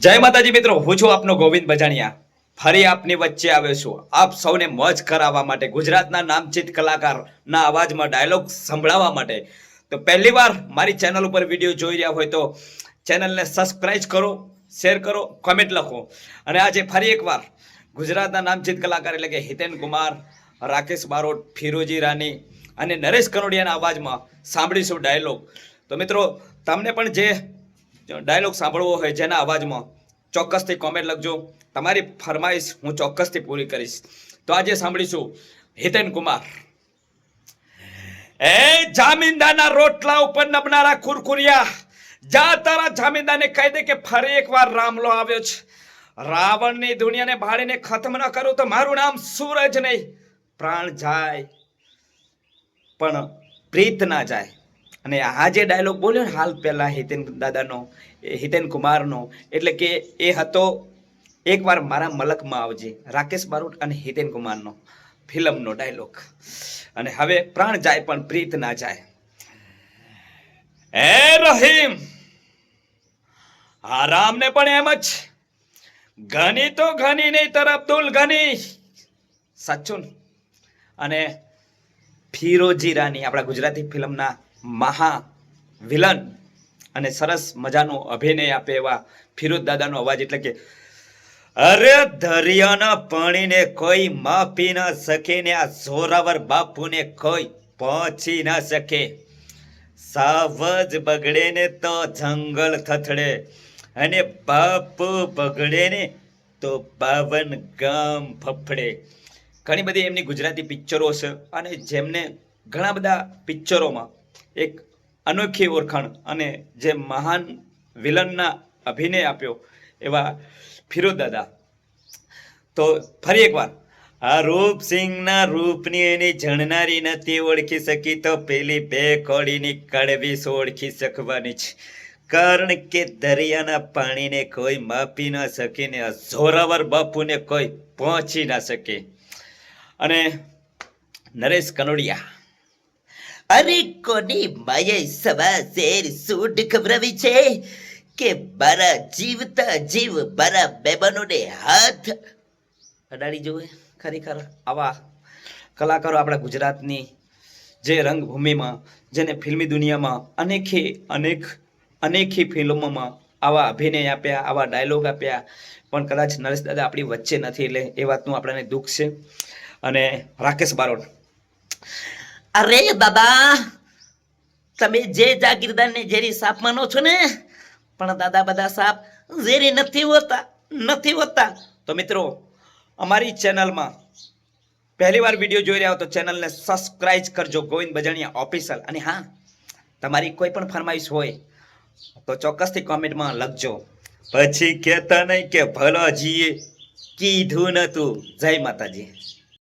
જય માતાજી મિત્રો, હું છું આપનો ગોવિંદ બજાણિયા. ફરી આપની વચ્ચે આવ્યો છું આપ સૌને મોજ કરાવવા માટે, ગુજરાતના નામચીત કલાકારના અવાજમાં ડાયલોગ સંભળાવવા માટે. તો પહેલી વાર મારી ચેનલ ઉપર વિડીયો જોઈ રહ્યા હોય તો ચેનલને સબસ્ક્રાઇબ કરો, શેર કરો, કોમેન્ટ લખો. અને આજે ફરી એકવાર ગુજરાતના નામચીત કલાકાર એટલે કે હિતેન કુમાર, રાકેશ બારોટ, ફિરોજી રાની અને નરેશ કનોડિયાના અવાજમાં સાંભળીશું ડાયલોગ. તો મિત્રો, તમને પણ જે ડાયલોગ સાંભળવો હોય જેના અવાજમાં, ચોક્કસથી કોમેન્ટ લખજો. તમારી ફરમાઈશ હું ચોક્કસથી પૂરી કરીશ. તો આજે સાંભળીશું હિતેન કુમાર. એ જામીનદારના રોટલા ઉપર નબનારા કુરકુરિયા, જા તારા જામીનદારને કહી દે કે ફરી એકવાર રામલો આવ્યો છે. રાવણની દુનિયાને ભાળીને ખતમ ન કરું તો મારું નામ સૂરજ નહીં. પ્રાણ જાય પણ પ્રીત ના જાય. અને આ જે ડાયલોગ બોલ્યો ને હાલ પહેલા હિતેન દાદાનો, હિતેન કુમારનો, એટલે કે એ હતો એકવાર મારા મલકમાં આવજે, રાકેશ બારોટ અને હિતેન કુમારનો ફિલ્મનો ડાયલોગ. અને હવે પ્રાણ જાય પણ પ્રીત ના જાય. એ રહીમ, આ રામને પણ એમ જ, ઘની તો ઘની નહીં તર અબ્દુલ ઘની. સાચું. અને ફિરોજી રાની આપણા ગુજરાતી ફિલ્મના મહા વિલન અને સરસ મજાનો અભિનય આપે એવા ફિરોજ દાદાનો અવાજ, એટલે કે અરે દરિયાના પાણીને કોઈ માપી ના શકે ને આ જોરાવર બાપુને કોઈ પહોંચી ના શકે. સાવજ બગડે ને તો જંગલ થથડે, અને બાપુ બગડે ને તો 52 ગામ ફફડે. ઘણી બધી એમની ગુજરાતી પિક્ચરો છે અને જેમને ઘણા બધા પિક્ચરોમાં એક અનોખી ઓળખાણ અને જે મહાન વિલનના અભિનય આપ્યો એવા ફિરોજ દાદા. તો ફરી એકવાર, આ રૂપસિંહના રૂપની એની જણનારી નથી ઓળખી શકી તો પેલી બે કોડીની કડવી ઓળખી શકવાની છે. કારણ કે દરિયાના પાણીને કોઈ માપી ના શકે ને આ જોરાવર બાપુને કોઈ પહોંચી ના શકે. અને નરેશ કનોડિયા, અરે કોની માયે સવા શેર સૂટ ખવડાવી છે કે મારા જીવતા જીવ મારા મહેમાનોને હાથ અડાડી જોવે. ખરેખર આવા કલાકારો આપણા ગુજરાતની જે રંગભૂમિમાં, જેને ફિલ્મી દુનિયામાં અનેકી ફિલ્મોમાં આવા અભિનય આપ્યા, આવા ડાયલોગ આપ્યા, પણ કદાચ નરેશ દાદા આપણી વચ્ચે નથી, એટલે એ વાતનું આપણને દુઃખ છે. અને રાકેશ બારોટ, અરે દાદા, તમે જે જાગીરદારને ઝેરી સાપ માનો છો ને, પણ દાદા બધા સાપ ઝેરી નથી હોતા. તો મિત્રો, અમારી ચેનલમાં પહેલી વાર વિડીયો જોઈ રહ્યા હો તો ચેનલને સબસ્ક્રાઇબ કરજો, ગોવિંદ બજાણિયા ઓફિશિયલ. અને હા, તમારી કોઈ પણ ફરમાઈશ હોય તો ચોક્કસથી કોમેન્ટમાં લખજો. પછી કહેતા નહીં કે ભલાજીએ કીધું નતું. જય માતાજી.